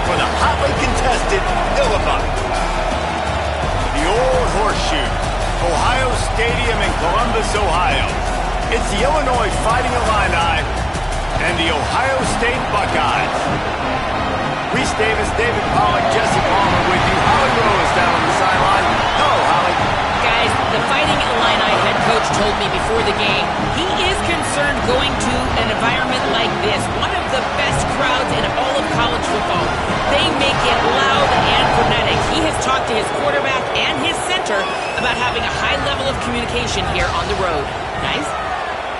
for the hotly contested Illinois. The old horseshoe, Ohio Stadium in Columbus, Ohio. It's the Illinois Fighting Illini and the Ohio State Buckeyes. Reese Davis, David Pollack, Jesse Palmer with you. Holly Rose down on the sideline. Hello, Holly. Guys, the Fighting Illini head coach told me before the game he is concerned going to an environment like this, one of the best crowds in all of college football. They make it loud and frenetic. He has talked to his quarterback and his center about having a high level of communication here on the road. Guys?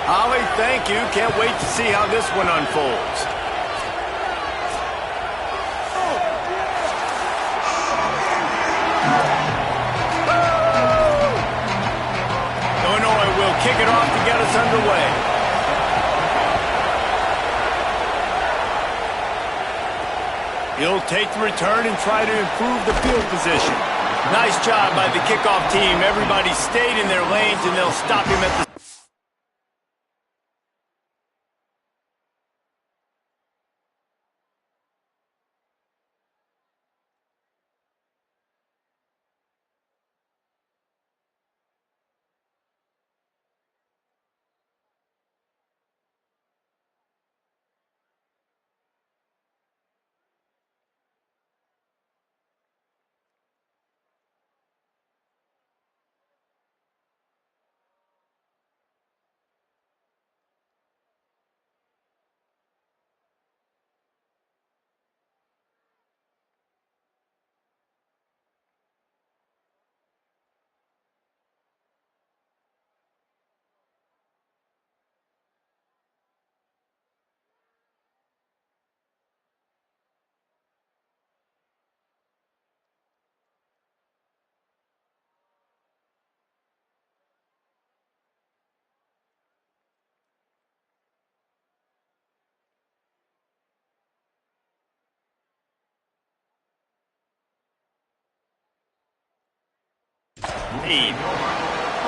Holly, thank you. Can't wait to see how this one unfolds. Illinois will kick it off to get us underway. He'll take the return and try to improve the field position. Nice job by the kickoff team. Everybody stayed in their lanes, and they'll stop him at the...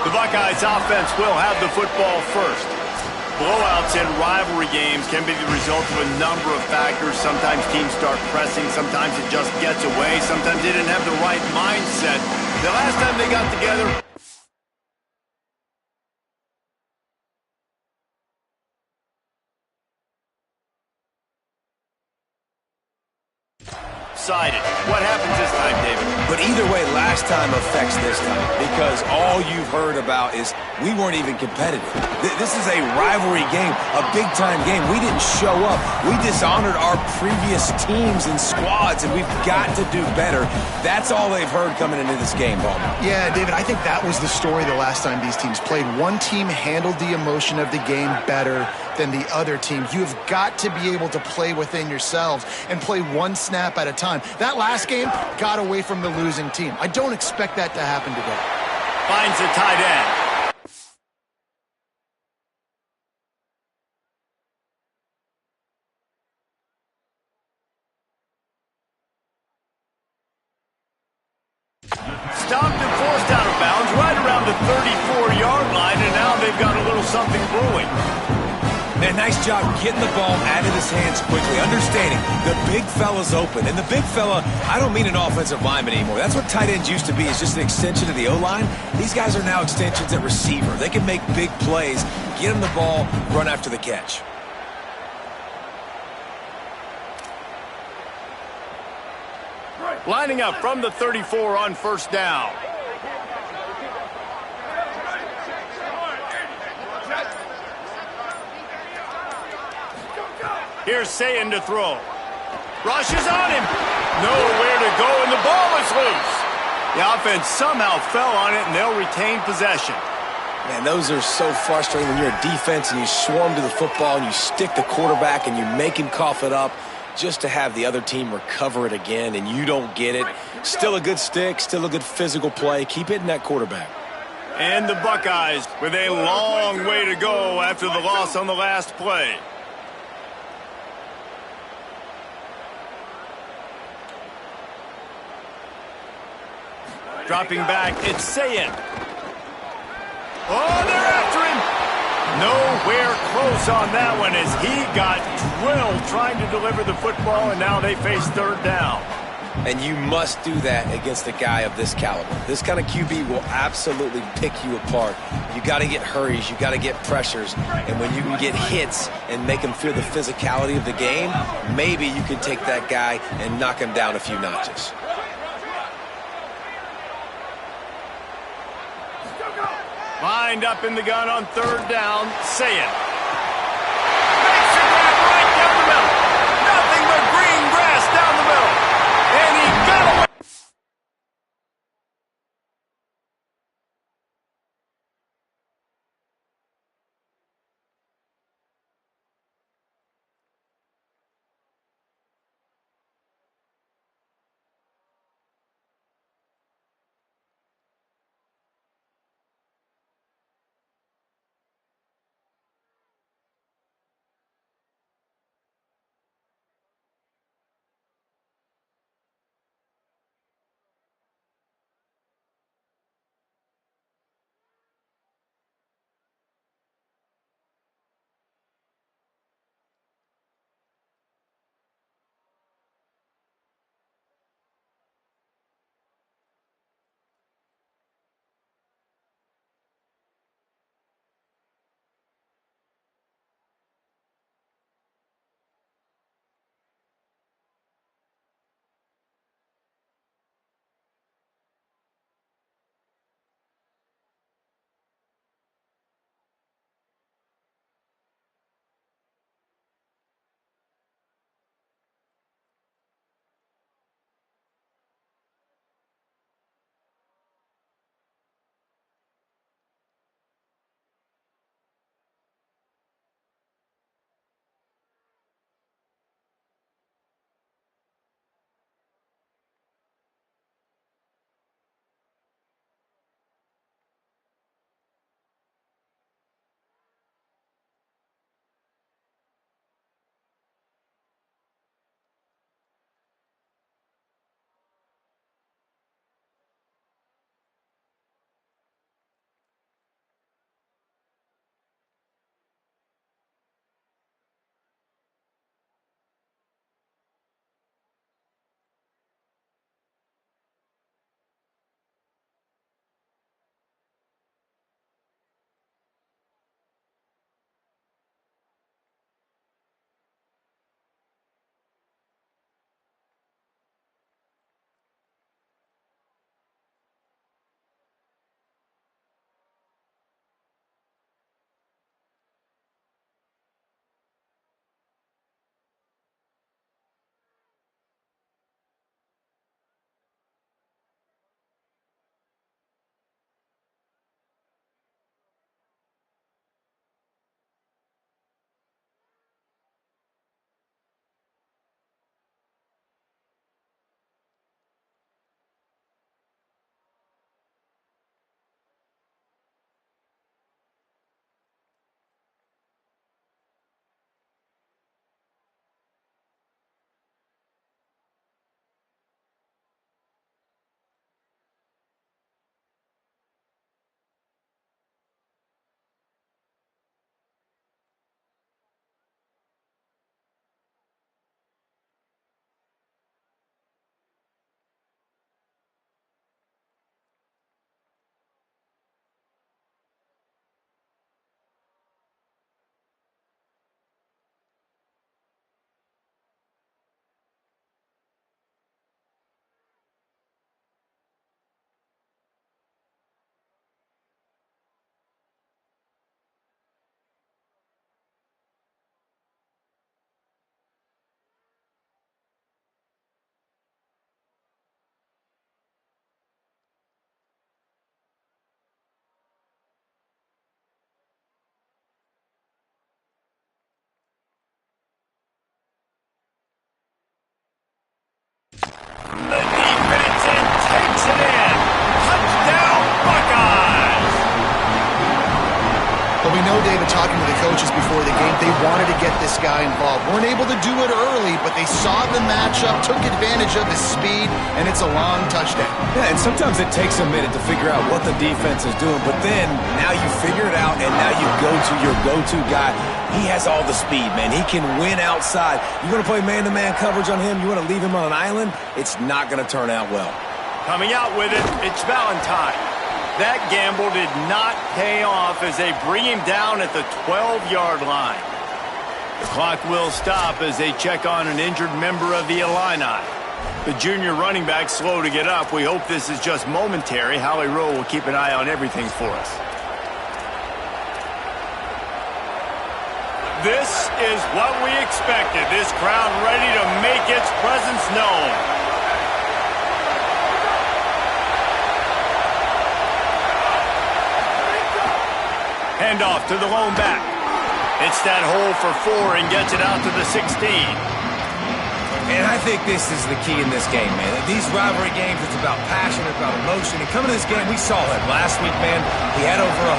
The Buckeyes offense will have the football first. Blowouts in rivalry games can be the result of a number of factors. Sometimes teams start pressing, sometimes it just gets away, sometimes they didn't have the right mindset. The last time they got together... What happens this time, David? But either way, last time affects this time because all you've heard about is we weren't even competitive. This is a rivalry game, a big-time game. We didn't show up. We dishonored our previous teams and squads, and we've got to do better. That's all they've heard coming into this game, Ballman. Yeah, David, I think that was the story the last time these teams played. One team handled the emotion of the game better than the other team. You have got to be able to play within yourselves and play one snap at a time. That last game got away from the losing team. I don't expect that to happen today. Finds the tight end. Stopped and forced out of bounds right around the 34-yard line, and now they've got a little something brewing. Man, nice job getting the ball out of his hands quickly, understanding the big fella's open. And the big fella, I don't mean an offensive lineman anymore. That's what tight ends used to be, is just an extension of the O-line. These guys are now extensions at receiver. They can make big plays, get him the ball, run after the catch. Lining up from the 34 on first down. Here's Sayin to throw. Rushes on him. Nowhere to go, and the ball is loose. The offense somehow fell on it, and they'll retain possession. Man, those are so frustrating when you're a defense and you swarm to the football and you stick the quarterback and you make him cough it up just to have the other team recover it again, and you don't get it. Still a good stick, still a good physical play. Keep hitting that quarterback. And the Buckeyes with a long way to go after the loss on the last play. Dropping back, it's Sayin. Oh, they're after him. Nowhere close on that one as he got drilled trying to deliver the football, and now they face third down. And you must do that against a guy of this caliber. This kind of QB will absolutely pick you apart. You got to get hurries. You got to get pressures. And when you can get hits and make him feel the physicality of the game, maybe you can take that guy and knock him down a few notches. Lined up in the gun on third down, say it. Makes it right down the middle. Nothing but green grass down the middle. And he got away. guy involved. Weren't able to do it early, but they saw the matchup, took advantage of his speed, and it's a long touchdown. Yeah, and sometimes it takes a minute to figure out what the defense is doing, but then now you figure it out, and now you go to your go-to guy. He has all the speed, man. He can win outside. You want to play man-to-man coverage on him? You want to leave him on an island? It's not going to turn out well. Coming out with it, it's Valentine. That gamble did not pay off as they bring him down at the 12-yard line. The clock will stop as they check on an injured member of the Illini. The junior running back slow to get up. We hope this is just momentary. Howie Rowe will keep an eye on everything for us. This is what we expected. This crowd ready to make its presence known. Handoff to the lone back. Hits that hole for 4 and gets it out to the 16. And I think this is the key in this game, man. These rivalry games, it's about passion, it's about emotion. And coming to this game, we saw it. Last week, man, he had over 100.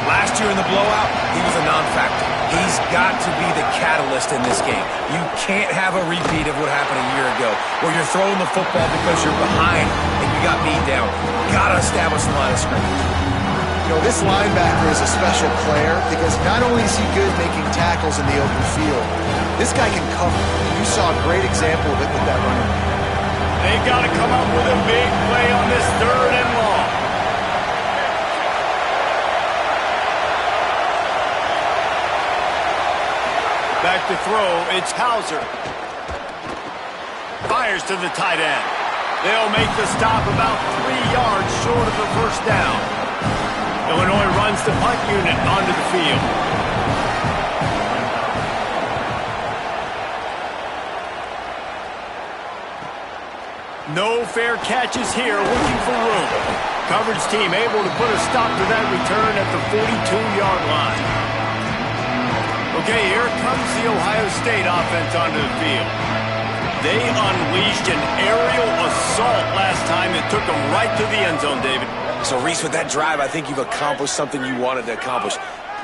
Last year in the blowout, he was a non-factor. He's got to be the catalyst in this game. You can't have a repeat of what happened a year ago, where you're throwing the football because you're behind and you got beat down. Got to establish the line of scrimmage. You know, this linebacker is a special player because not only is he good making tackles in the open field, this guy can cover. You saw a great example of it with that running back. They've got to come up with a big play on this 3rd and long. Back to throw, it's Hauser. Fires to the tight end. They'll make the stop about 3 yards short of the first down. Illinois runs the punt unit onto the field. No fair catches here, looking for room. Coverage team able to put a stop to that return at the 42-yard line. Okay, here comes the Ohio State offense onto the field. They unleashed an aerial assault last time that took them right to the end zone, David. So, Reese, with that drive, I think you've accomplished something you wanted to accomplish.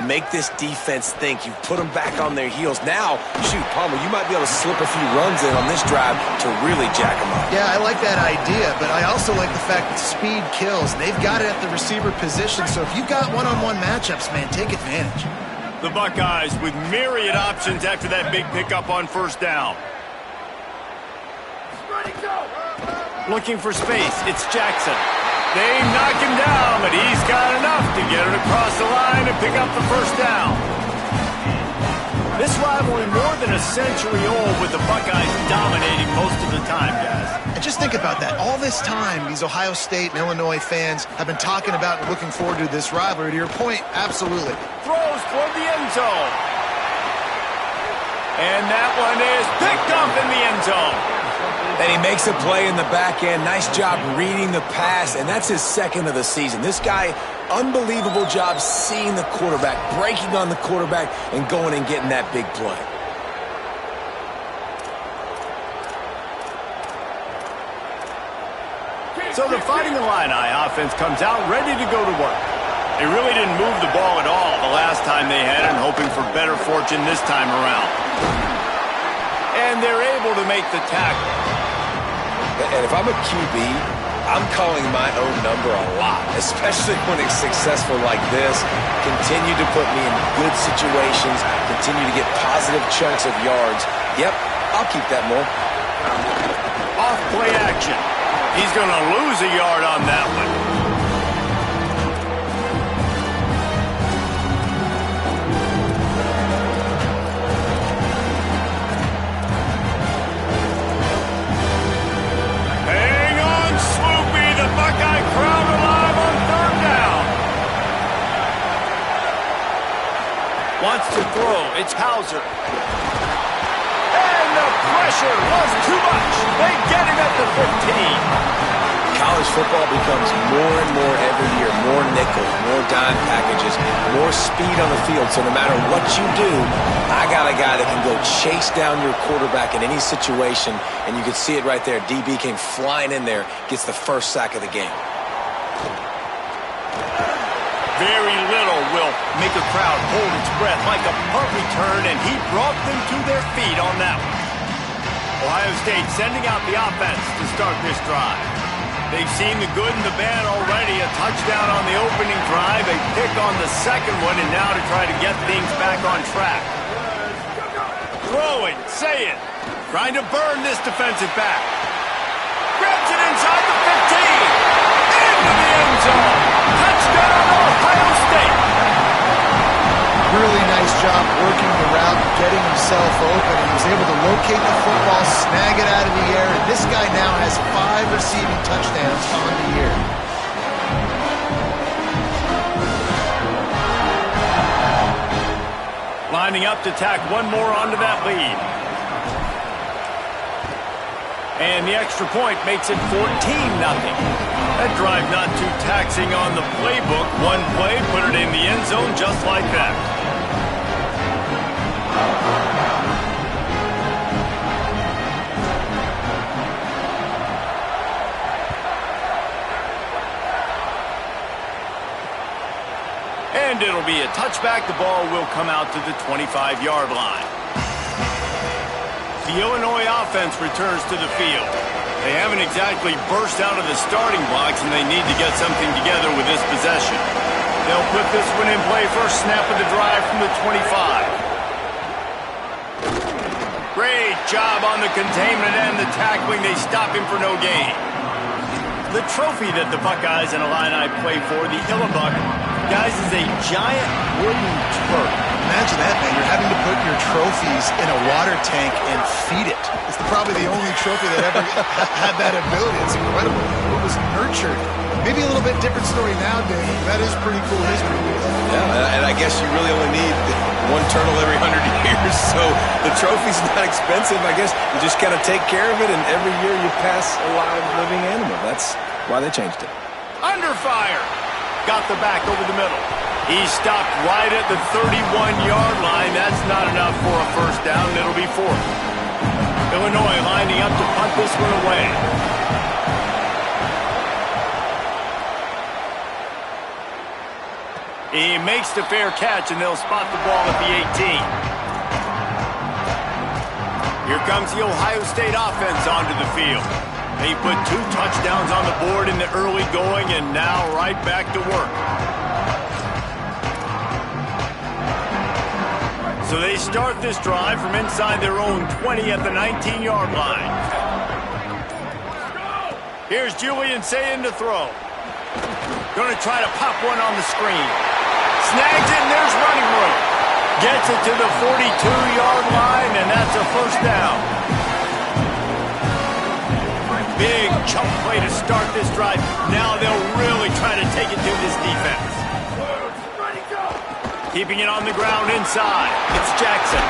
Make this defense think. You've put them back on their heels. Now, shoot, Palmer, you might be able to slip a few runs in on this drive to really jack them up. Yeah, I like that idea, but I also like the fact that speed kills. They've got it at the receiver position, so if you've got one-on-one matchups, man, take advantage. The Buckeyes with myriad options after that big pickup on first down. Looking for space, it's Jackson. They knock him down, but he's got enough to get it across the line and pick up the first down. This rivalry more than a century old with the Buckeyes dominating most of the time, guys. And just think about that. All this time, these Ohio State and Illinois fans have been talking about and looking forward to this rivalry. To your point, absolutely. Throws toward the end zone. And that one is picked up in the end zone. And he makes a play in the back end. Nice job reading the pass, and that's his 2nd of the season. This guy, unbelievable job seeing the quarterback, breaking on the quarterback, and going and getting that big play. So the Fighting Illini offense comes out ready to go to work. They really didn't move the ball at all the last time they had it, hoping for better fortune this time around. And they're able to make the tackle. And if I'm a QB, I'm calling my own number a lot, especially when it's successful like this. Continue to put me in good situations, continue to get positive chunks of yards. Yep, I'll keep that more. Off play action. He's going to lose a yard on that one. Wants to throw. It's Hauser. And the pressure was too much. They get him at the 15. College football becomes more and more every year. More nickels, more dime packages, more speed on the field. So no matter what you do, I got a guy that can go chase down your quarterback in any situation. And you can see it right there. DB came flying in there, gets the first sack of the game. Very little will make a crowd hold its breath like a punt return, and he brought them to their feet on that one. Ohio State sending out the offense to start this drive. They've seen the good and the bad already. A touchdown on the opening drive, a pick on the second one, and now to try to get things back on track. Throwing, saying, trying to burn this defensive back. Grabs it inside the 15. Into the end zone. Touchdown, Ohio State. Really nice job working the route, getting himself open, and he's able to locate the football, snag it out of the air, and this guy now has 5 receiving touchdowns on the year. Lining up to tack one more onto that lead. And the extra point makes it 14-0. That drive not too taxing on the playbook. One play, put it in the end zone just like that. And it'll be a touchback. The ball will come out to the 25-yard line. The Illinois offense returns to the field. They haven't exactly burst out of the starting blocks, and they need to get something together with this possession. They'll put this one in play first snap of the drive from the 25. Great job on the containment and the tackling. They stop him for no gain. The trophy that the Buckeyes and Illini play for, the Illibuck, guys, is a giant wooden turret. Imagine that, man. You're having to put your trophies in a water tank and feed it. It's probably the only trophy that ever had that ability. It's incredible. It was nurtured. Maybe a little bit different story now, Dave. That is pretty cool history. Yeah, and I guess you really only need one turtle every 100 years, so the trophy's not expensive. I guess you just kind of take care of it, and every year you pass a live living animal. That's why they changed it. Under fire. Got the back over the middle. He stopped right at the 31-yard line. That's not enough for a first down. It'll be 4th. Illinois lining up to punt this one away. He makes the fair catch, and they'll spot the ball at the 18. Here comes the Ohio State offense onto the field. They put 2 touchdowns on the board in the early going, and now right back to work. So they start this drive from inside their own 20 at the 19-yard line. Here's Julian Sayin to throw. Going to try to pop one on the screen. Snags it, and there's running room. Gets it to the 42-yard line, and that's a first down. Big chunk play to start this drive. Now they'll really try to take it to this defense. Keeping it on the ground inside. It's Jackson.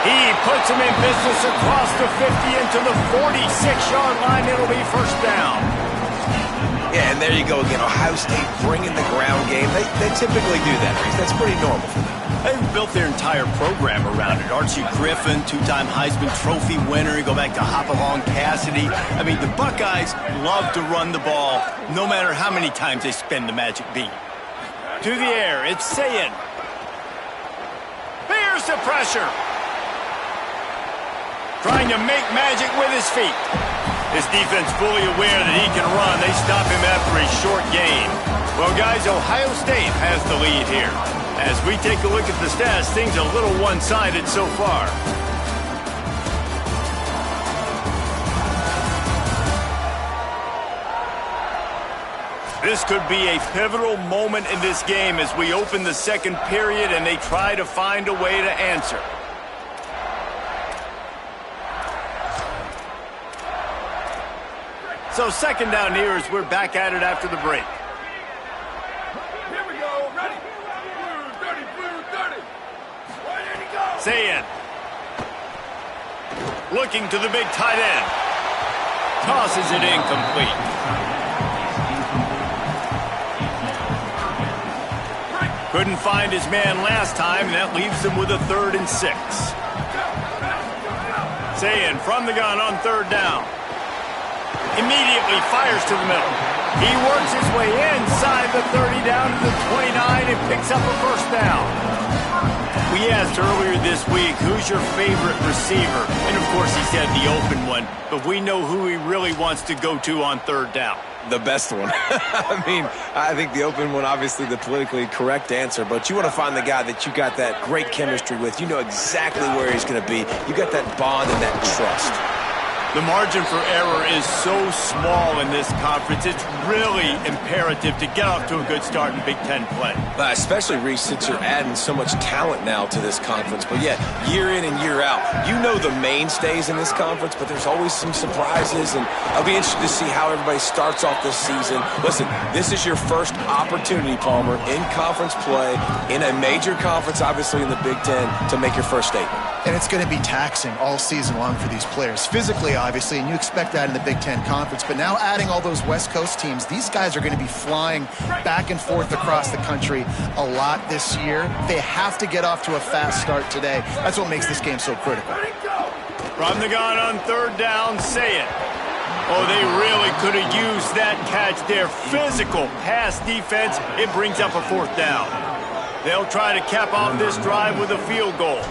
He puts him in business across the 50 into the 46-yard line. It'll be first down. Yeah, and there you go again. Ohio State bringing the ground game. They typically do that. That's pretty normal for them. They've built their entire program around it. Archie Griffin, 2-time Heisman Trophy winner. You go back to Hopalong Cassidy. I mean, the Buckeyes love to run the ball no matter how many times they spin the magic beat. To the air, it's Sayin. There's the pressure. Trying to make magic with his feet. This defense fully aware that he can run. They stop him after a short gain. Well, guys, Ohio State has the lead here. As we take a look at the stats, things are a little one-sided so far. This could be a pivotal moment in this game as we open the second period and they try to find a way to answer. So second down here as we're back at it after the break. Here we go, ready. Blue 30. Ready to go. Sayin. Looking to the big tight end. Tosses it incomplete. Couldn't find his man last time, and that leaves him with a 3rd and 6. Sayin from the gun on 3rd down. Immediately fires to the middle. He works his way inside the 30 down to the 29 and picks up a first down. We asked earlier this week, who's your favorite receiver? And of course he said the open one, but we know who he really wants to go to on third down. The best one. I mean, I think the open one, obviously the politically correct answer, but you want to find the guy that you got that great chemistry with. You know exactly where he's going to be. You got that bond and that trust. The margin for error is so small in this conference, it's really imperative to get off to a good start in Big Ten play. Especially, Reese, since you're adding so much talent now to this conference. But yeah, year in and year out, you know the mainstays in this conference, but there's always some surprises, and I'll be interested to see how everybody starts off this season. Listen, this is your first opportunity, Palmer, in conference play, in a major conference, obviously in the Big Ten, to make your first statement. And it's going to be taxing all season long for these players. Physically, obviously, and you expect that in the Big Ten Conference. But now adding all those West Coast teams, these guys are going to be flying back and forth across the country a lot this year. They have to get off to a fast start today. That's what makes this game so critical. From the gun on third down, say it. Oh, they really could have used that catch there. Physical pass defense. It brings up a fourth down. They'll try to cap off this drive with a field goal.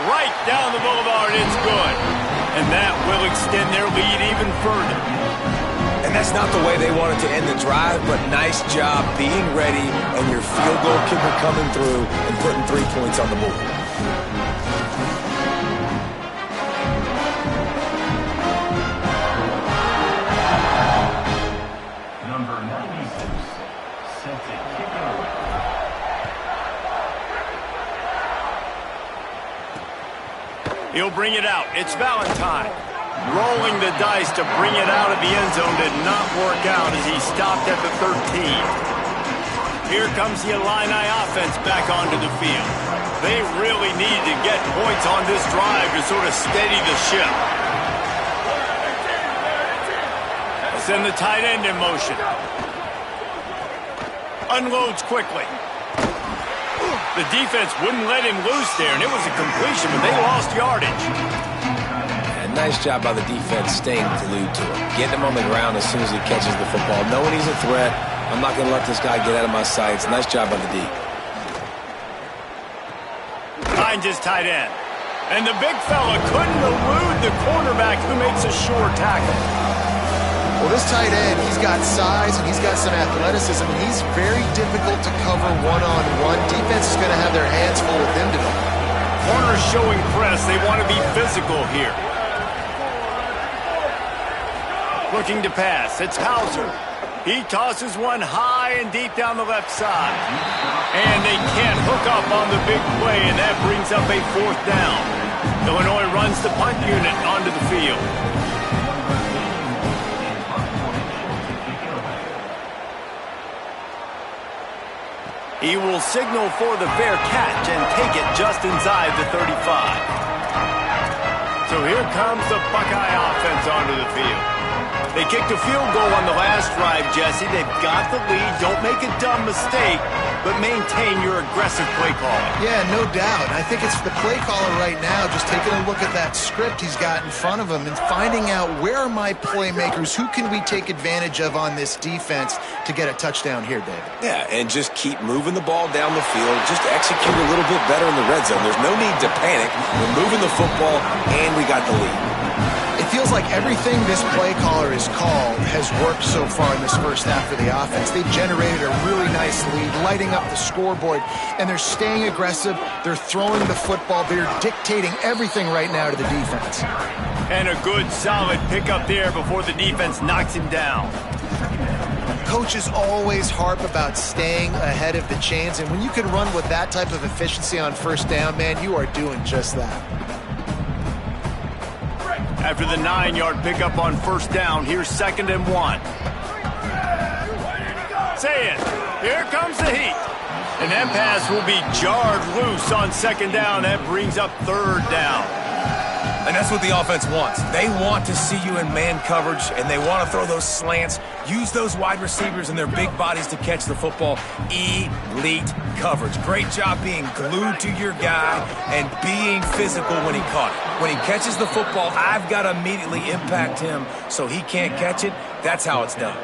Right down the boulevard, it's good. And that will extend their lead even further. And that's not the way they wanted to end the drive, but nice job being ready and your field goal kicker coming through and putting 3 points on the board. Number 96, set to kick it away. He'll bring it out. It's Valentine. Rolling the dice to bring it out of the end zone did not work out as he stopped at the 13. Here comes the Illini offense back onto the field. They really needed to get points on this drive to sort of steady the ship. They'll send the tight end in motion. Unloads quickly. The defense wouldn't let him loose there, and it was a completion, but they lost yardage. And nice job by the defense staying glued to him. Getting him on the ground as soon as he catches the football. Knowing he's a threat, I'm not going to let this guy get out of my sights. Nice job by the D. Finds his tight end. And the big fella couldn't elude the cornerback who makes a sure tackle. Well, this tight end, he's got size and he's got some athleticism, and he's very difficult to cover one-on-one. Defense is going to have their hands full with him today. Corners showing press. They want to be physical here. Looking to pass. It's Hauser. He tosses one high and deep down the left side. And they can't hook up on the big play, and that brings up a fourth down. Illinois runs the punt unit onto the field. He will signal for the fair catch and take it just inside the 35. So here comes the Buckeye offense onto the field. They kicked a field goal on the last drive, Jesse. They've got the lead. Don't make a dumb mistake, but maintain your aggressive play calling. Yeah, no doubt. I think it's the play caller right now just taking a look at that script he's got in front of him and finding out where are my playmakers, who can we take advantage of on this defense to get a touchdown here, David. Yeah, and just keep moving the ball down the field. Just execute a little bit better in the red zone. There's no need to panic. We're moving the football, and we got the lead. It feels like everything this play caller has called has worked so far in this first half for the offense. They've generated a really nice lead, lighting up the scoreboard, and they're staying aggressive. They're throwing the football. They're dictating everything right now to the defense. And a good, solid pickup there before the defense knocks him down. Coaches always harp about staying ahead of the chains, and when you can run with that type of efficiency on first down, man, you are doing just that. After the 9-yard pickup on first down, here's 2nd and 1. Say it. Here comes the heat. And that pass will be jarred loose on 2nd down. That brings up 3rd down. An that's what the offense wants. They want to see you in man coverage, and they want to throw those slants, use those wide receivers and their big bodies to catch the football. Elite coverage. Great job being glued to your guy and being physical when he caught it. When he catches the football, I've got to immediately impact him so he can't catch it. That's how it's done.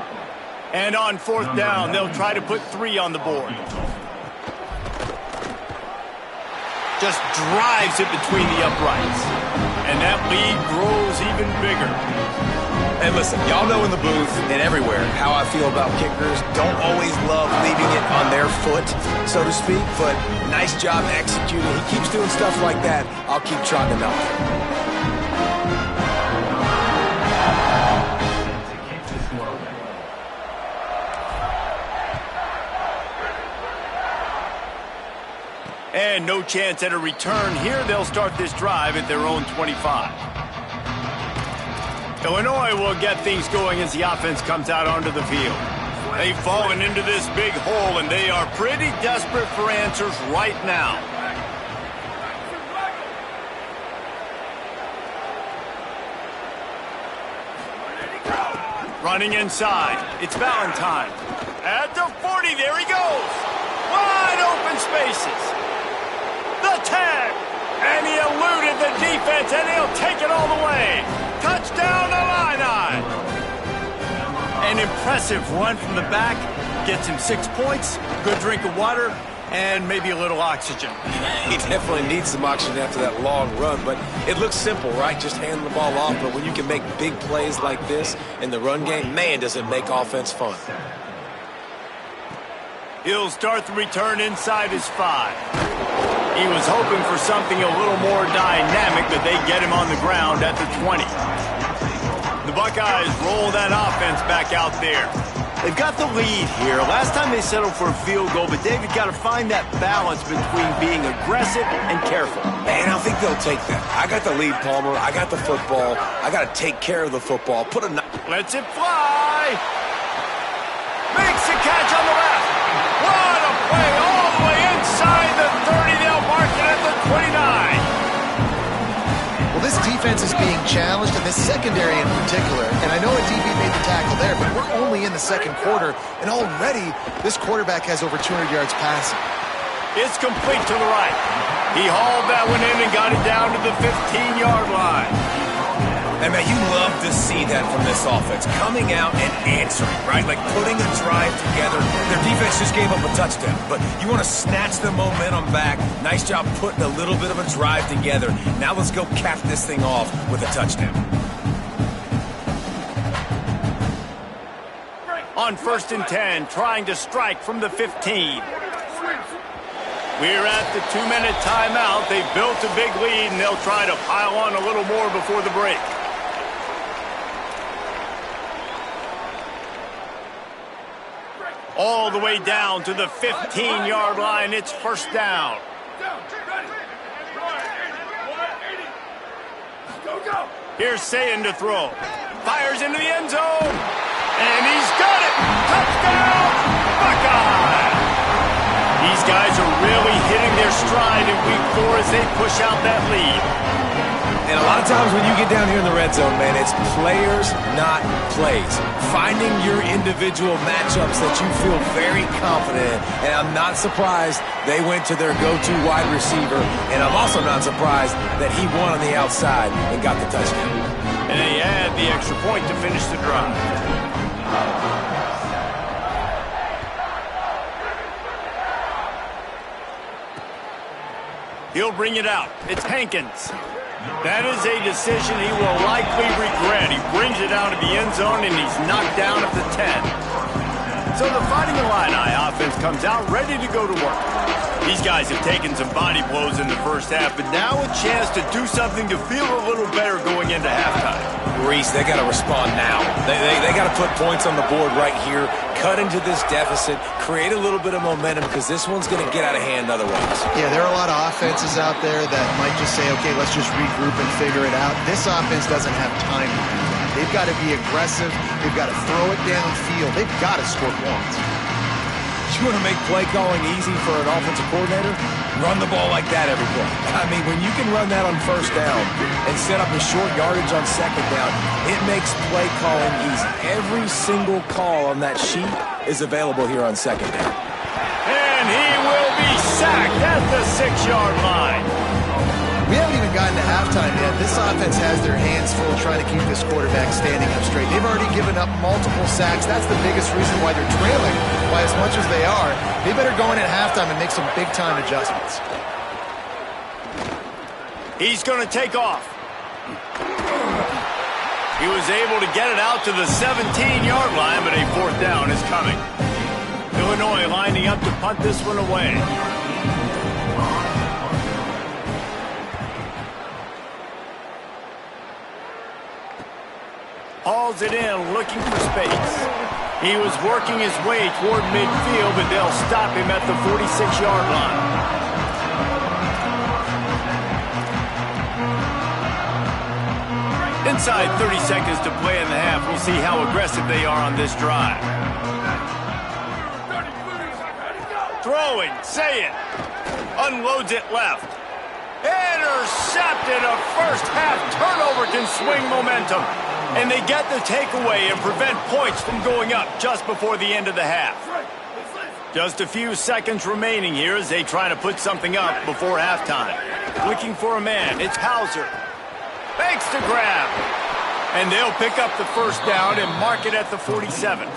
And on fourth down, they'll try to put 3 on the board. Just drives it between the uprights. And that lead grows even bigger. And listen, y'all know in the booth and everywhere how I feel about kickers. Don't always love leaving it on their foot, so to speak, but nice job executing. He keeps doing stuff like that. I'll keep trotting him out there. And no chance at a return here. They'll start this drive at their own 25. Illinois will get things going as the offense comes out onto the field. They've fallen into this big hole, and they are pretty desperate for answers right now. Running inside. It's Valentine. At the 40, there he goes. Wide open spaces. The 10, and he eluded the defense, and he'll take it all the way. Touchdown, Illini. An impressive run from the back. Gets him 6 points, good drink of water, and maybe a little oxygen. He definitely needs some oxygen after that long run, but it looks simple, right? Just hand the ball off, but when you can make big plays like this in the run game, man, does it make offense fun. He'll start the return inside his 5. He was hoping for something a little more dynamic, but they get him on the ground at the 20. The Buckeyes roll that offense back out there. They've got the lead here. Last time they settled for a field goal, but David got to find that balance between being aggressive and careful. And I think they'll take that. I got the lead, Palmer. I got the football. I got to take care of the football. Lets it fly. Makes the catch on the left. What a play all the way inside the 30. They'll mark it at the 29. Well, this defense is being challenged, and this secondary in particular. And I know a DB made the tackle there, but we're only in the second quarter, and already this quarterback has over 200 yards passing. It's complete to the right. He hauled that one in and got it down to the 15-yard line. And, man, you love to see that from this offense. Coming out and answering, right? Like putting a drive together. Their defense just gave up a touchdown. But you want to snatch the momentum back. Nice job putting a little bit of a drive together. Now let's go cap this thing off with a touchdown. On 1st and 10, trying to strike from the 15. We're at the 2-minute timeout. They've built a big lead, and they'll try to pile on a little more before the break. All the way down to the 15-yard line. It's 1st down. Here's Sayin to throw. Fires into the end zone. And he's got it. Touchdown, Buckeye. These guys are really hitting their stride in week 4 as they push out that lead. And a lot of times when you get down here in the red zone, man, it's players, not plays. Finding your individual matchups that you feel very confident in. And I'm not surprised they went to their go-to wide receiver. And I'm also not surprised that he won on the outside and got the touchdown. And they had the extra point to finish the drive. He'll bring it out. It's Hankins. That is a decision he will likely regret. He brings it out of the end zone, and he's knocked down at the 10. So the Fighting Illini offense comes out ready to go to work. These guys have taken some body blows in the first half, but now a chance to do something to feel a little better going into halftime. Reese, they got to respond now. They got to put points on the board right here, cut into this deficit, create a little bit of momentum, because this one's going to get out of hand otherwise. Yeah, there are a lot of offenses out there that might just say, okay, let's just regroup and figure it out. This offense doesn't have time to do that. They've got to be aggressive. They've got to throw it downfield. They've got to score points. You want to make play calling easy for an offensive coordinator? Run the ball like that every play. I mean, when you can run that on first down and set up a short yardage on second down, it makes play calling easy. Every single call on that sheet is available here on second down. And he will be sacked at the 6-yard line. We haven't even gotten to halftime yet. This offense has their hands full trying to keep this quarterback standing up straight. They've already given up multiple sacks. That's the biggest reason why they're trailing by as much as they are. They better go in at halftime and make some big-time adjustments. He's going to take off. He was able to get it out to the 17-yard line, but a 4th down is coming. Illinois lining up to punt this one away. Hauls it in, looking for space. He was working his way toward midfield, but they'll stop him at the 46-yard line. Inside 30 seconds to play in the half. We'll see how aggressive they are on this drive. Throwing, say it. Unloads it left. Intercepted. A first half turnover can swing momentum. And they get the takeaway and prevent points from going up just before the end of the half. Just a few seconds remaining here as they try to put something up before halftime. Looking for a man. It's Hauser. Fakes to grab. And they'll pick up the first down and mark it at the 47.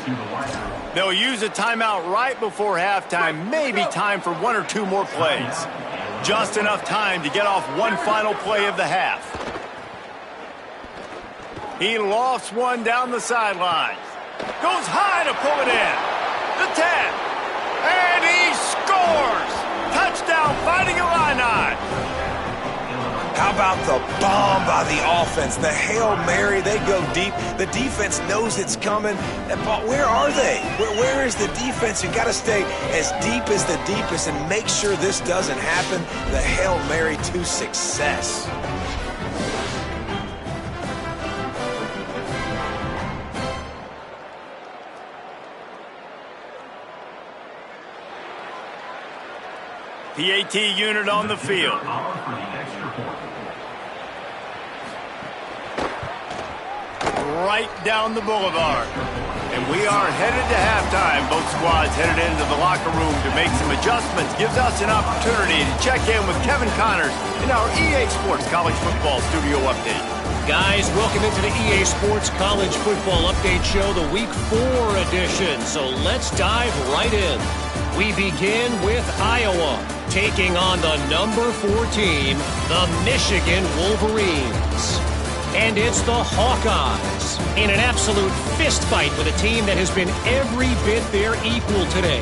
They'll use a timeout right before halftime. Maybe time for 1 or 2 more plays. Just enough time to get off one final play of the half. He lofts one down the sideline. Goes high to pull it in. The 10. And he scores! Touchdown, Fighting Illini! How about the bomb by the offense? The Hail Mary, they go deep. The defense knows it's coming. But where are they? Where is the defense? You got to stay as deep as the deepest and make sure this doesn't happen. The Hail Mary to success. PAT unit on the field. Right down the boulevard. And we are headed to halftime. Both squads headed into the locker room to make some adjustments. Gives us an opportunity to check in with Kevin Connors in our EA Sports College Football Studio Update. Guys, welcome into the EA Sports College Football Update Show, the Week 4 edition. So let's dive right in. We begin with Iowa, taking on the number 4 team, the Michigan Wolverines. And it's the Hawkeyes in an absolute fist fight with a team that has been every bit their equal today.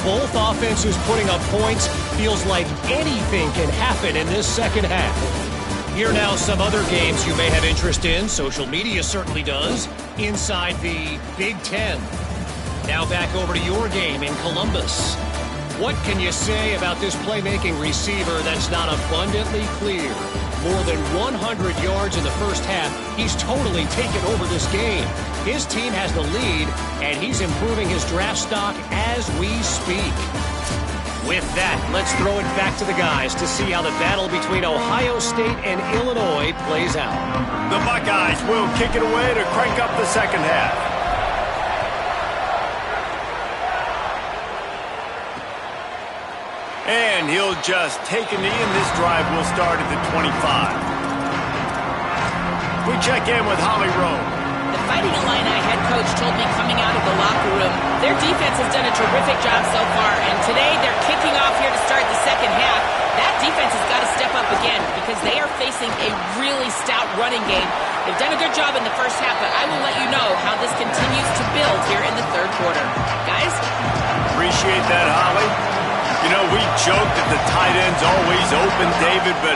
Both offenses putting up points. Feels like anything can happen in this second half. Here now some other games you may have interest in. Social media certainly does. Inside the Big Ten. Now back over to your game in Columbus. What can you say about this playmaking receiver that's not abundantly clear? More than 100 yards in the first half. He's totally taken over this game. His team has the lead, and he's improving his draft stock as we speak. With that, let's throw it back to the guys to see how the battle between Ohio State and Illinois plays out. The Buckeyes will kick it away to crank up the second half. And he'll just take a knee, and this drive will start at the 25. We check in with Holly Rowe. The Fighting Illini head coach told me coming out of the locker room, their defense has done a terrific job so far, and today they're kicking off here to start the second half. That defense has got to step up again because they are facing a really stout running game. They've done a good job in the first half, but I will let you know how this continues to build here in the third quarter. Guys? Appreciate that, Holly. You know, we joked that the tight end's always open, David, but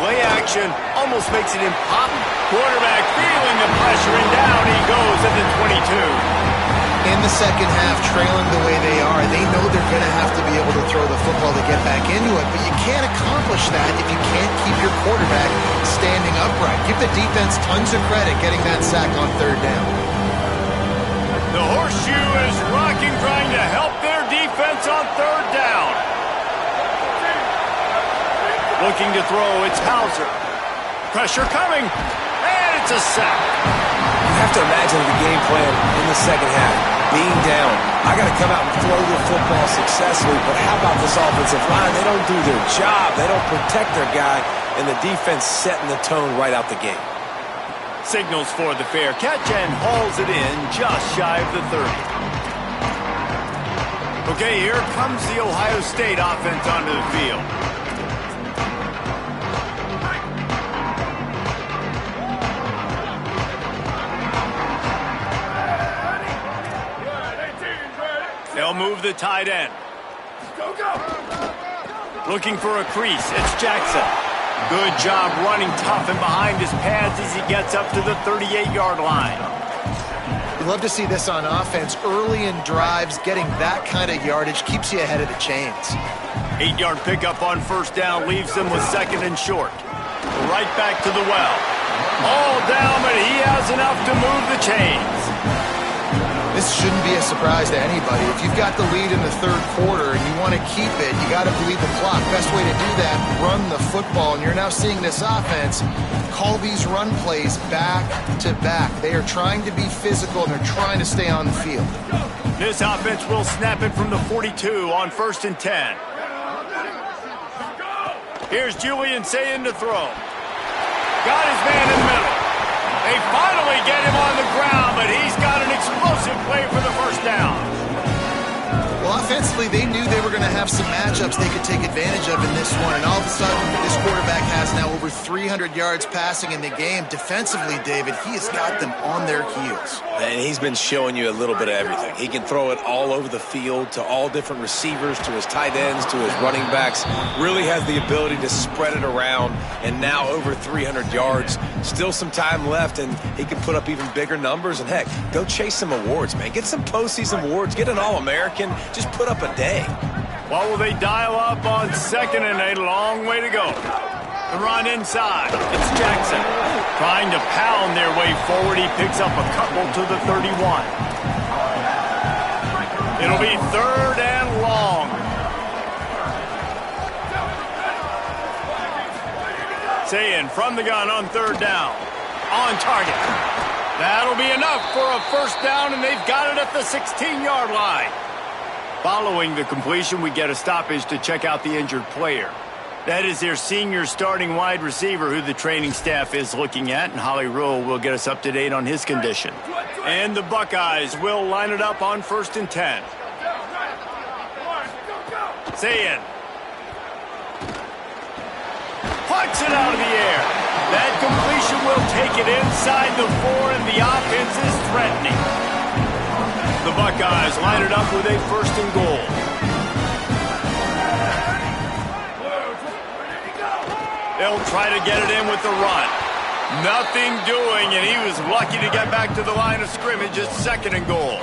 play action almost makes it impossible. Quarterback feeling the pressure, and down he goes at the 22. In the second half, trailing the way they are, they know they're going to have to be able to throw the football to get back into it, but you can't accomplish that if you can't keep your quarterback standing upright. Give the defense tons of credit getting that sack on third down. The horseshoe is rocking, trying to help their defense offense on third down. Looking to throw, it's Hauser. Pressure coming, and it's a sack. You have to imagine the game plan in the second half. Being down, I got to come out and throw the football successfully, but how about this offensive line? They don't do their job. They don't protect their guy, and the defense setting the tone right out the gate. Signals for the fair catch and hauls it in just shy of the 30. Okay, here comes the Ohio State offense onto the field. They'll move the tight end. Go, go! Looking for a crease, it's Jackson. Good job running tough and behind his pads as he gets up to the 38-yard line. You love to see this on offense. Early in drives, getting that kind of yardage keeps you ahead of the chains. 8-yard pickup on first down leaves them with second and short. Right back to the well. All down, but he has enough to move the chains. This shouldn't be a surprise to anybody. If you've got the lead in the third quarter and you want to keep it, you got to bleed the clock. Best way to do that, run the football. And you're now seeing this offense call these run plays back to back. They are trying to be physical and they're trying to stay on the field. This offense will snap it from the 42 on 1st and 10. Here's Julian Sayin to throw. Got his man in the middle. They finally get him on the ground, but he's got an explosive play for the first down. Well, offensively, they knew they were going to have some matchups they could take advantage of in this one. And all of a sudden, this quarterback has now over 300 yards passing in the game. Defensively, David, he has got them on their heels. And he's been showing you a little bit of everything. He can throw it all over the field to all different receivers, to his tight ends, to his running backs. Really has the ability to spread it around. And now over 300 yards. Still some time left, and he can put up even bigger numbers. And, heck, go chase some awards, man. Get some postseason awards. Get an All-American. Just put up a day. What will they dial up on 2nd and 8? A long way to go. The run inside. It's Jackson. Trying to pound their way forward. He picks up a couple to the 31. It'll be 3rd and long. Sayin from the gun on 3rd down. On target. That'll be enough for a first down, and they've got it at the 16-yard line. Following the completion, we get a stoppage to check out the injured player. That is their senior starting wide receiver who the training staff is looking at, and Holly Rule will get us up to date on his condition. And the Buckeyes will line it up on 1st and 10. Sayin puts it out of the air. That completion will take it inside the 4, and the offense is threatening. The Buckeyes line it up with a 1st and goal. They'll try to get it in with the run. Nothing doing, and he was lucky to get back to the line of scrimmage at 2nd and goal.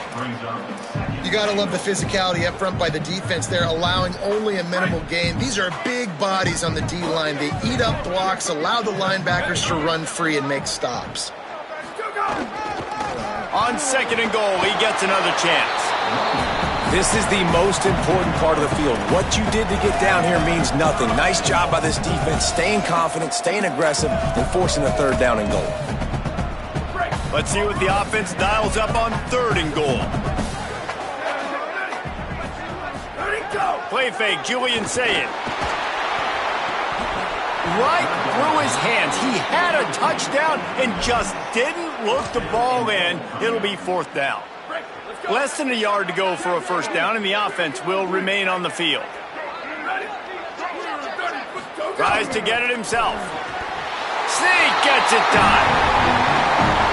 You got to love the physicality up front by the defense. They're allowing only a minimal gain. These are big bodies on the D-line. They eat up blocks, allow the linebackers to run free and make stops. On 2nd and goal, he gets another chance. This is the most important part of the field. What you did to get down here means nothing. Nice job by this defense, staying confident, staying aggressive, and forcing a 3rd down and goal. Let's see what the offense dials up on 3rd and goal. Play fake, Julian Sayin. Right through his hands. He had a touchdown and just didn't look the ball in. It'll be 4th down. Less than a yard to go for a first down, and the offense will remain on the field. Tries to get it himself. Sneak gets it done.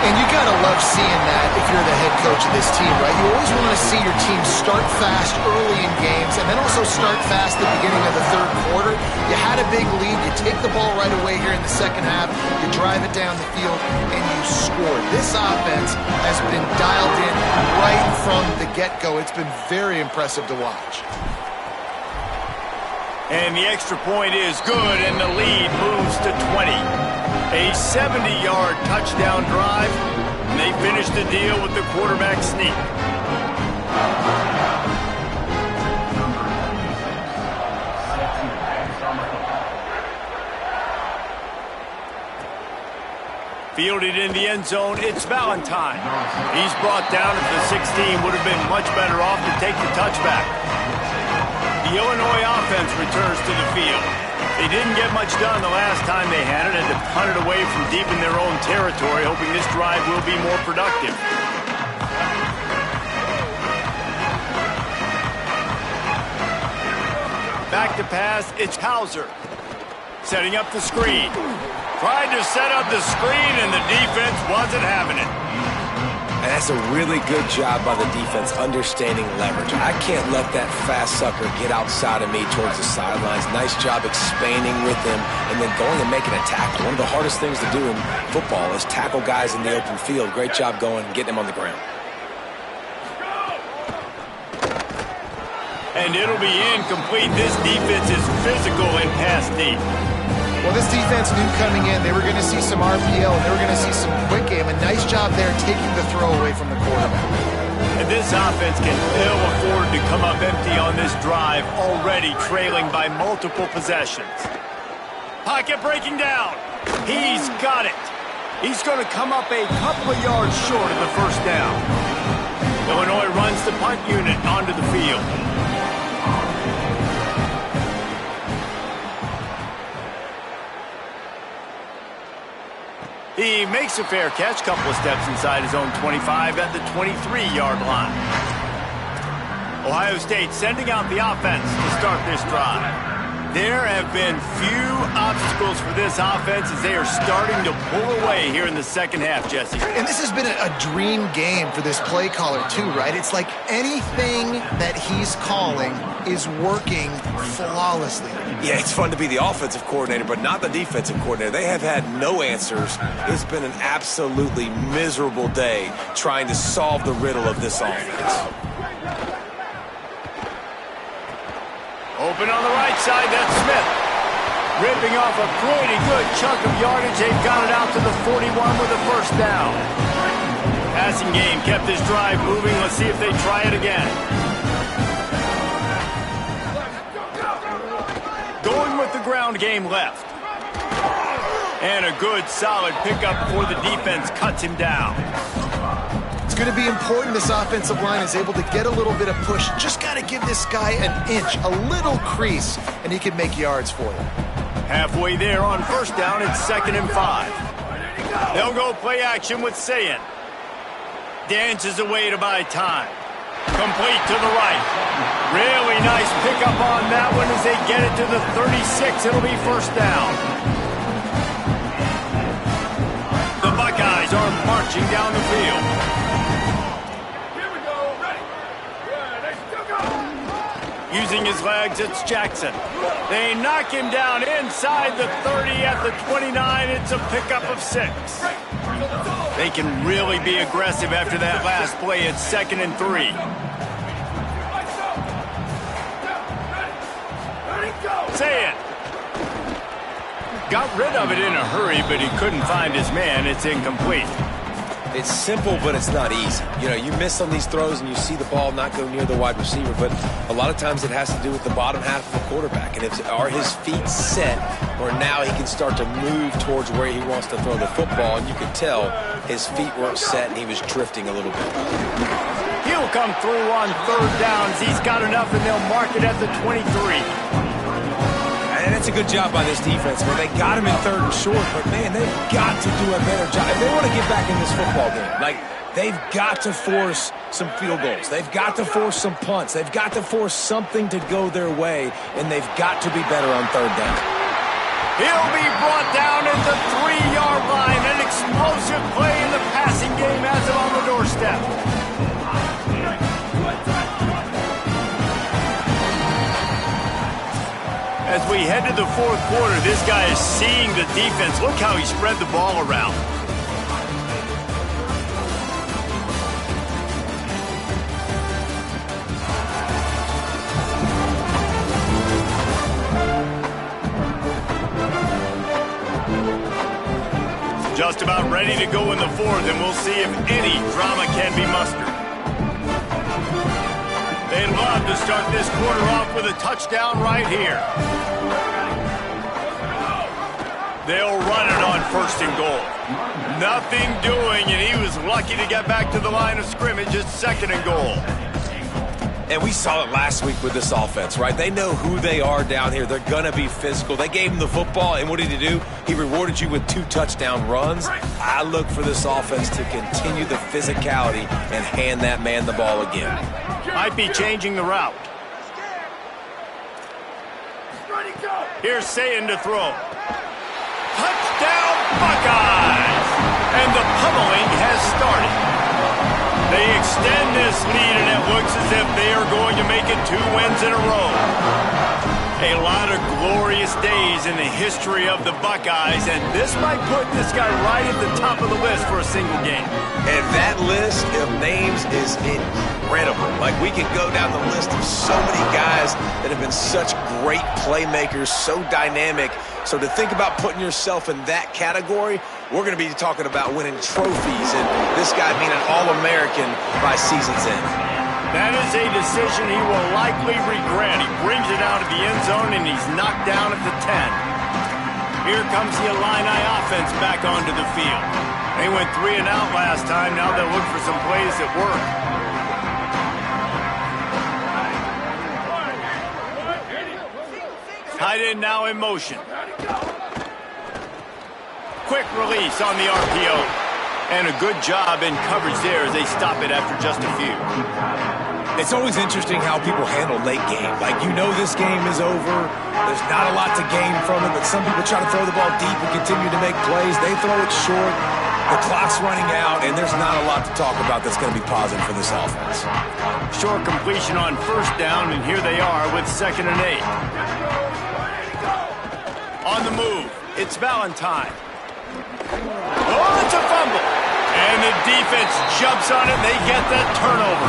And you got to love seeing that if you're the head coach of this team, right? You always want to see your team start fast early in games and then also start fast at the beginning of the 3rd quarter. You had a big lead. You take the ball right away here in the 2nd half. You drive it down the field, and you score. This offense has been dialed in right from the get-go. It's been very impressive to watch. And the extra point is good, and the lead moves to 20. A 70-yard touchdown drive, and they finish the deal with the quarterback sneak. Fielded in the end zone, it's Valentine. He's brought down at the 16, would have been much better off to take the touchback. The Illinois offense returns to the field. They didn't get much done the last time they had it, and to punt it away from deep in their own territory, hoping this drive will be more productive. Back to pass, it's Hauser. Setting up the screen. Tried to set up the screen, and the defense wasn't having it. And that's a really good job by the defense understanding leverage. I can't let that fast sucker get outside of me towards the sidelines. Nice job expanding with him and then going and making a tackle. One of the hardest things to do in football is tackle guys in the open field. Great job going and getting him on the ground. And it'll be incomplete. This defense is physical and pass deep. Well, this defense knew coming in they were going to see some RPO and they were going to see some quick game. A nice job there taking the throw away from the quarterback. And this offense can ill afford to come up empty on this drive, already trailing by multiple possessions. Pocket breaking down. He's got it. He's going to come up a couple of yards short of the first down. Illinois runs the punt unit onto the field. He makes a fair catch, couple of steps inside his own 25 at the 23-yard line. Ohio State sending out the offense to start this drive. There have been few obstacles for this offense as they are starting to pull away here in the second half, Jesse. And this has been a dream game for this play caller too, right? It's like anything that he's calling is working flawlessly. Yeah, it's fun to be the offensive coordinator, but not the defensive coordinator. They have had no answers. It's been an absolutely miserable day trying to solve the riddle of this offense. Open on the right side, that's Smith. Ripping off a pretty good chunk of yardage. They've got it out to the 41 with a first down. Passing game kept this drive moving. Let's see if they try it again. Going with the ground game left. And a good, solid pickup before the defense cuts him down. It's going to be important this offensive line is able to get a little bit of push. Just got to give this guy an inch, a little crease, and he can make yards for you. Halfway there on first down, it's 2nd and 5. They'll go play action with Sayin. Dances away to buy time. Complete to the right. Really nice pickup on that one as they get it to the 36. It'll be first down. The Buckeyes are marching down the field. Using his legs, it's Jackson. They knock him down inside the 30 at the 29. It's a pickup of 6. They can really be aggressive after that last play. It's 2nd and 3. Say it. Got rid of it in a hurry, but he couldn't find his man. It's incomplete. It's simple, but it's not easy. You know, you miss on these throws and you see the ball not go near the wide receiver, but a lot of times it has to do with the bottom half of the quarterback. And are his feet set, or now he can start to move towards where he wants to throw the football, and you could tell his feet weren't set and he was drifting a little bit. He'll come through on 3rd downs. He's got enough, and they'll mark it at the 23. And it's a good job by this defense, man. They got him in 3rd and short, but, man, they've got to do a better job. If they want to get back in this football game, like, they've got to force some field goals. They've got to force some punts. They've got to force something to go their way, and they've got to be better on 3rd down. He'll be brought down at the 3-yard line. An explosive play in the passing game has him on the doorstep. As we head to the 4th quarter, this guy is seeing the defense. Look how he spread the ball around. Just about ready to go in the 4th, and we'll see if any drama can be mustered. They'd love to start this quarter off with a touchdown right here. They'll run it on 1st and goal. Nothing doing, and he was lucky to get back to the line of scrimmage at 2nd and goal. And we saw it last week with this offense, right? They know who they are down here. They're going to be physical. They gave him the football, and what did he do? He rewarded you with 2 touchdown runs. I look for this offense to continue the physicality and hand that man the ball again. Might be changing the route. Here's Sayin to throw. Touchdown, Buckeyes! And the pummeling has started. They extend this lead, and it looks as if they are going to make it 2 wins in a row. A lot of glorious days in the history of the Buckeyes, and this might put this guy right at the top of the list for a single game. And that list of names is incredible. Like, we could go down the list of so many guys that have been such great playmakers, so dynamic. So to think about putting yourself in that category, we're going to be talking about winning trophies, and this guy being an All-American by season's end. That is a decision he will likely regret. He brings it out of the end zone, and he's knocked down at the 10. Here comes the Illini offense back onto the field. They went 3 and out last time. Now they'll look for some plays that work. Tight end now in motion. Quick release on the RPO. And a good job in coverage there as they stop it after just a few. It's always interesting how people handle late game. Like, you know this game is over. There's not a lot to gain from it, but some people try to throw the ball deep and continue to make plays. They throw it short. The clock's running out, and there's not a lot to talk about that's going to be positive for this offense. Short completion on 1st down, and here they are with 2nd and 8. On the move, it's Valentine. Oh, it's a fumble. And the defense jumps on it, and they get that turnover.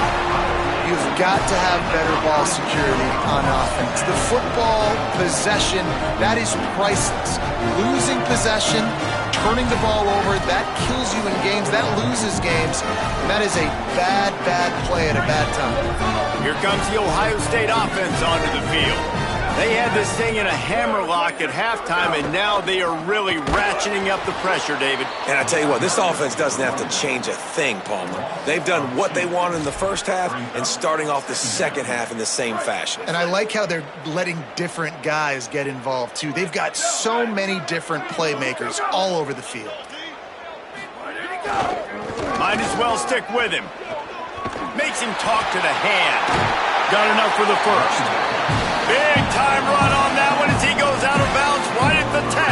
You've got to have better ball security on offense. The football possession, that is priceless. Losing possession, turning the ball over, that kills you in games, that loses games. And that is a bad, bad play at a bad time. Here comes the Ohio State offense onto the field. They had this thing in a hammerlock at halftime, and now they are really ratcheting up the pressure, David. And I tell you what, this offense doesn't have to change a thing, Palmer. They've done what they wanted in the 1st half and starting off the 2nd half in the same fashion. And I like how they're letting different guys get involved, too. They've got so many different playmakers all over the field. Might as well stick with him. Makes him talk to the hand. Got enough for the 1st. Big time run on that one as he goes out of bounds right at the 10.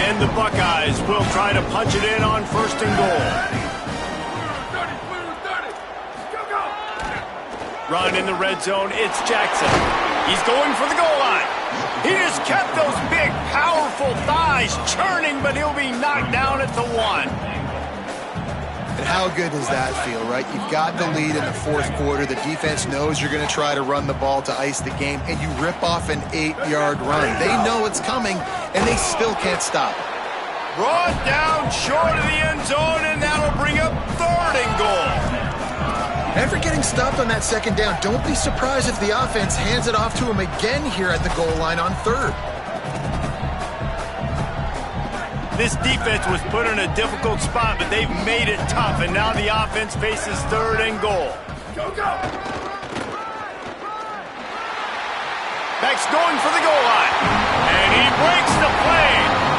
And the Buckeyes will try to punch it in on 1st and goal. Run in the red zone, it's Jackson. He's going for the goal line. He has kept those big, powerful thighs churning, but he'll be knocked down at the 1. And how good does that feel, right? You've got the lead in the 4th quarter. The defense knows you're going to try to run the ball to ice the game, and you rip off an 8-yard run. They know it's coming, and they still can't stop it. Brought down short of the end zone, and that'll bring up 3rd and goal. After getting stopped on that 2nd down, don't be surprised if the offense hands it off to him again here at the goal line on 3rd. This defense was put in a difficult spot, but they've made it tough, and now the offense faces 3rd and goal. Go, go! Beck's going for the goal line, and he breaks the play.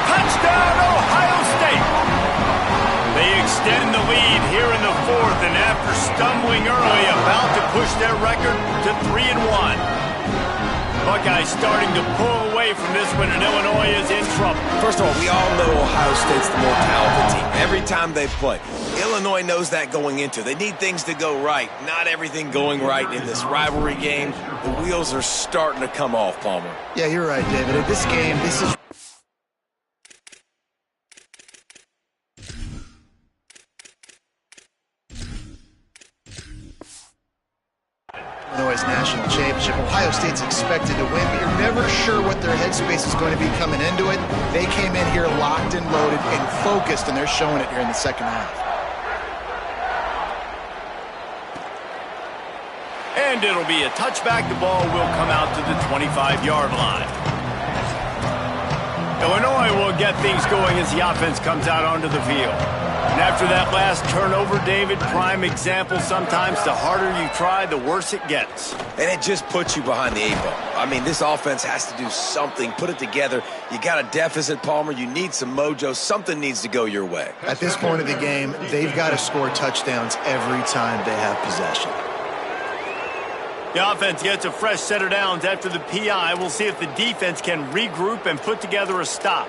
Touchdown, Ohio State! They extend the lead here in the 4th, and after stumbling early, about to push their record to 3-1. Buckeyes starting to pull away from this one, and Illinois is in trouble. First of all, we all know Ohio State's the more talented team every time they play. Illinois knows that going into. They need things to go right. Not everything going right in this rivalry game. The wheels are starting to come off, Palmer. Yeah, you're right, David. In this game, this is... Illinois' national championship. Ohio State's expected to win, but you're never sure what their headspace is going to be coming into it. They came in here locked and loaded and focused, and they're showing it here in the 2nd half. And it'll be a touchback. The ball will come out to the 25-yard line. Illinois will get things going as the offense comes out onto the field. And after that last turnover, David, prime example, sometimes the harder you try, the worse it gets. And it just puts you behind the 8 ball. I mean, this offense has to do something, put it together. You got a deficit, Palmer. You need some mojo. Something needs to go your way. At this point of the game, they've got to score touchdowns every time they have possession. The offense gets a fresh set of downs after the PI. We'll see if the defense can regroup and put together a stop.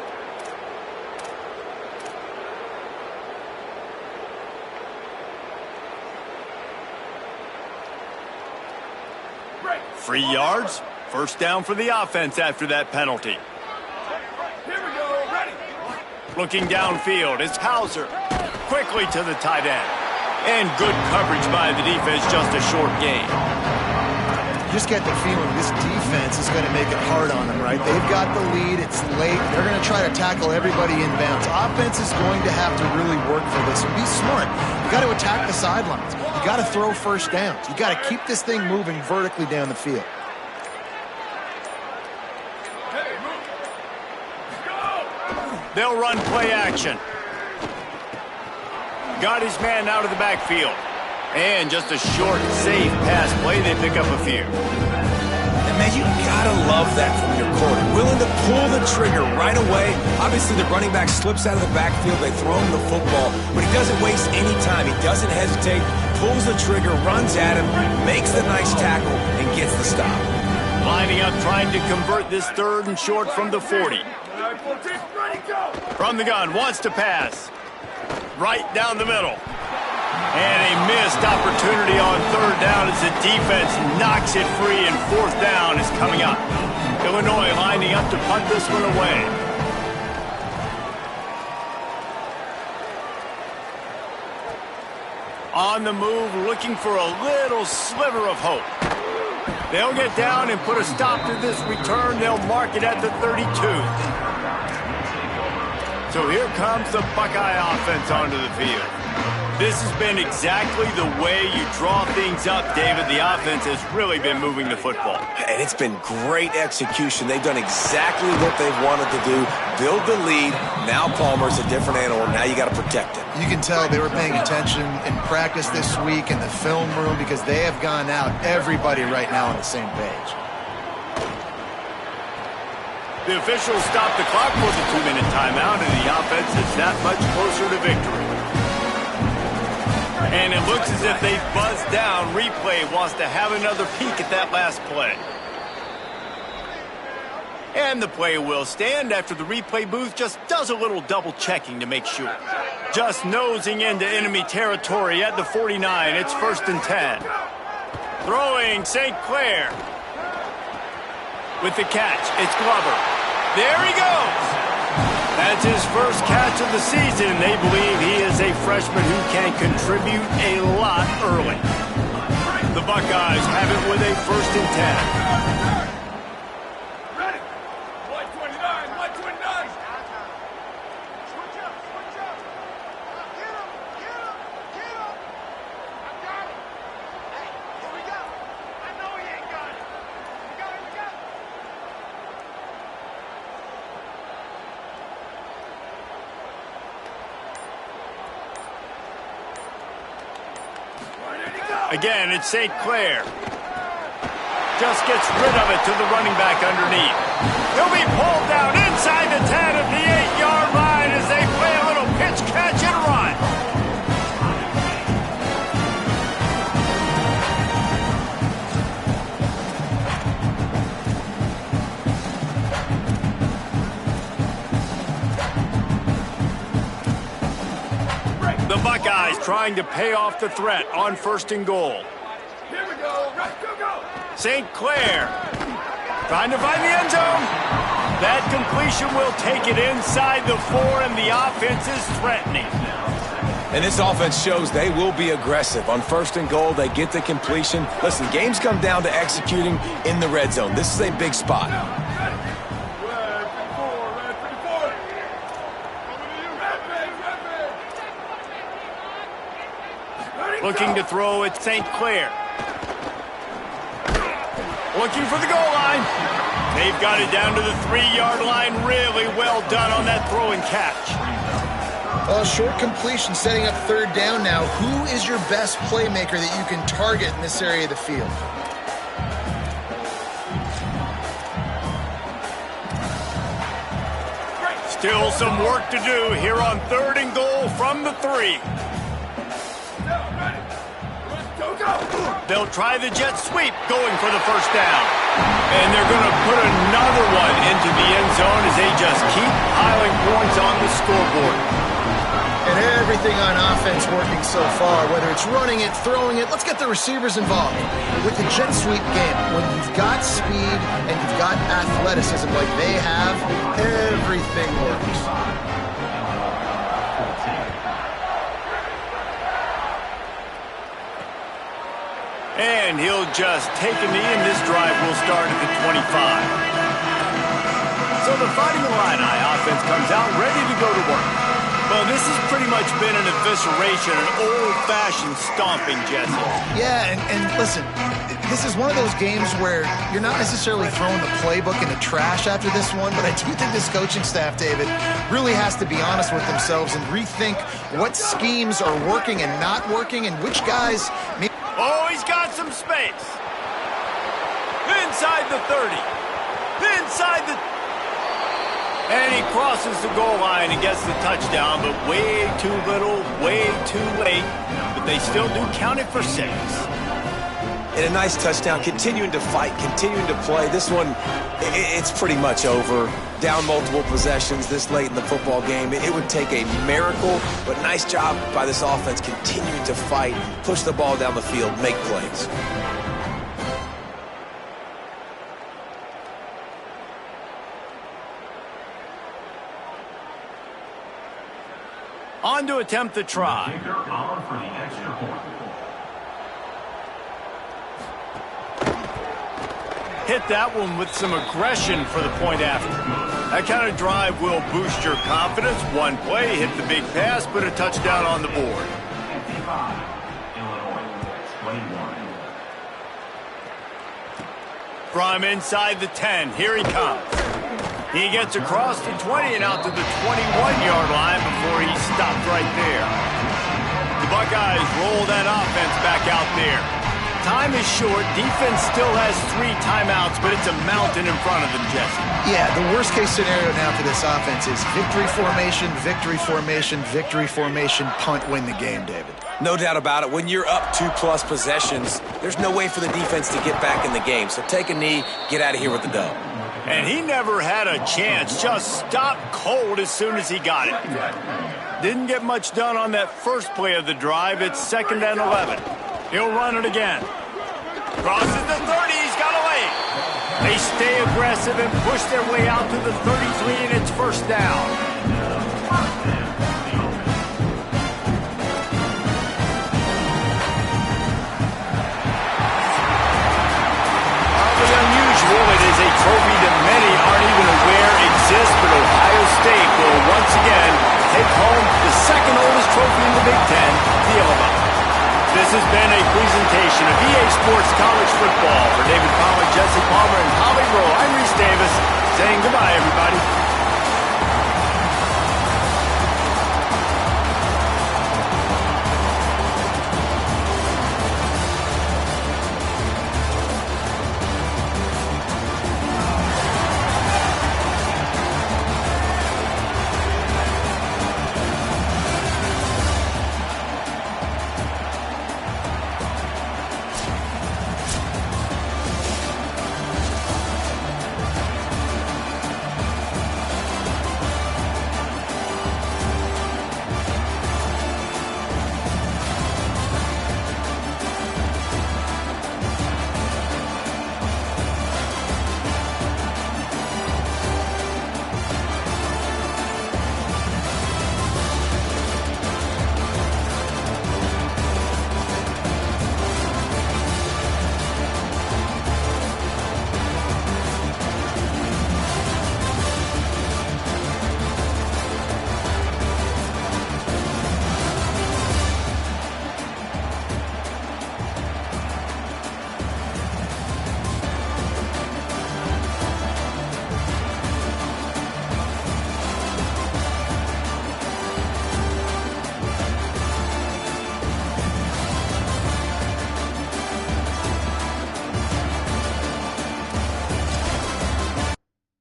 Free yards. First down for the offense after that penalty. Here we go, ready. Looking downfield, it's Hauser. Quickly to the tight end. And good coverage by the defense, just a short gain. You just get the feeling this defense is going to make it hard on them, right? They've got the lead. It's late. They're going to try to tackle everybody inbounds. Offense is going to have to really work for this and be smart. You got to attack the sidelines. You got to throw first downs. You got to keep this thing moving vertically down the field. Hey, move. Go! They'll run play action. Got his man out of the backfield. And just a short, safe pass play. They pick up a few. And, man, you got to love that from your quarter. Willing to pull the trigger right away. Obviously, the running back slips out of the backfield. They throw him the football. But he doesn't waste any time. He doesn't hesitate. Pulls the trigger, runs at him, makes the nice tackle, and gets the stop. Lining up, trying to convert this third and short from the 40. Ready, go! From the gun, wants to pass. Right down the middle. And a missed opportunity on third down as the defense knocks it free, and fourth down is coming up. Illinois lining up to punt this one away. On the move, looking for a little sliver of hope. They'll get down and put a stop to this return. They'll mark it at the 32. So here comes the Buckeye offense onto the field. This has been exactly the way you draw things up, David. The offense has really been moving the football. And it's been great execution. They've done exactly what they've wanted to do. Build the lead. Now Palmer's a different animal. Now you got to protect it. You can tell they were paying attention in practice this week in the film room because they have gone out, everybody right now on the same page. The officials stopped the clock for the 2-minute timeout, and the offense is that much closer to victory. And it looks as if they buzzed down. Replay wants to have another peek at that last play. And the play will stand after the replay booth just does a little double checking to make sure. Just nosing into enemy territory at the 49. It's 1st and 10. Throwing St. Clair. With the catch, it's Glover. There he goes. That's his first catch of the season, and they believe he is a freshman who can contribute a lot early. The Buckeyes have it with a 1st and 10. Ready. 129, 129. Switch up, switch up. Get him, get him, get him. I got him. Hey, here we go. I know he ain't got it. We got it, we got it. Again, it's St. Clair. Just gets rid of it to the running back underneath. He'll be pulled down inside the 10 at the 8-yard line as they play a little pitch, catch, and run. The Buckeyes trying to pay off the threat on 1st and goal. Here we go. Right, go, go. St. Clair trying to find the end zone. That completion will take it inside the 4, and the offense is threatening. And this offense shows they will be aggressive. On 1st and goal, they get the completion. Listen, games come down to executing in the red zone. This is a big spot. Looking to throw at St. Clair. Looking for the goal line. They've got it down to the 3-yard line. Really well done on that throw and catch. Short completion, setting up third down now. Who is your best playmaker that you can target in this area of the field? Still some work to do here on 3rd and goal from the 3. They'll try the jet sweep, going for the first down. And they're going to put another one into the end zone as they just keep piling points on the scoreboard. And everything on offense working so far, whether it's running it, throwing it. Let's get the receivers involved. With the jet sweep game, when you've got speed and you've got athleticism like they have, everything works. And he'll just take a knee, and this drive will start at the 25. So the Fighting Illini offense comes out ready to go to work. Well, this has pretty much been an evisceration, an old-fashioned stomping, Jesse. Yeah, and listen, this is one of those games where you're not necessarily throwing the playbook in the trash after this one, but I do think this coaching staff, David, really has to be honest with themselves and rethink what schemes are working and not working and which guys... Oh, he's got some space. Inside the 30. Inside the... And he crosses the goal line and gets the touchdown, but way too little, way too late. But they still do count it for 6. And a nice touchdown, continuing to fight, continuing to play. This one, it's pretty much over. Down multiple possessions this late in the football game. It would take a miracle, but nice job by this offense continuing to fight, push the ball down the field, make plays. On to attempt the try. Hit that one with some aggression for the point after. That kind of drive will boost your confidence. One play, hit the big pass, put a touchdown on the board. From inside the 10, here he comes. He gets across the 20 and out to the 21-yard line before he stopped right there. The Buckeyes roll that offense back out there. Time is short. Defense still has 3 timeouts, but it's a mountain in front of them, Jesse. Yeah, the worst-case scenario now for this offense is victory formation, victory formation, victory formation, punt, win the game, David. No doubt about it. When you're up 2+ possessions, there's no way for the defense to get back in the game. So take a knee, get out of here with the dub. And he never had a chance. Just stopped cold as soon as he got it. Didn't get much done on that first play of the drive. It's 2nd and 11. He'll run it again. Crosses the 30. He's got away. They stay aggressive and push their way out to the 33, and it's first down. Oddly unusual, it is a trophy that many aren't even aware exists, but Ohio State will once again take home the 2nd oldest trophy in the Big Ten, the Yellow Belt. This has been a presentation of EA Sports College Football. For David Pollack, Jesse Palmer, and Holly Rowe, I'm Reese Davis, saying goodbye, everybody.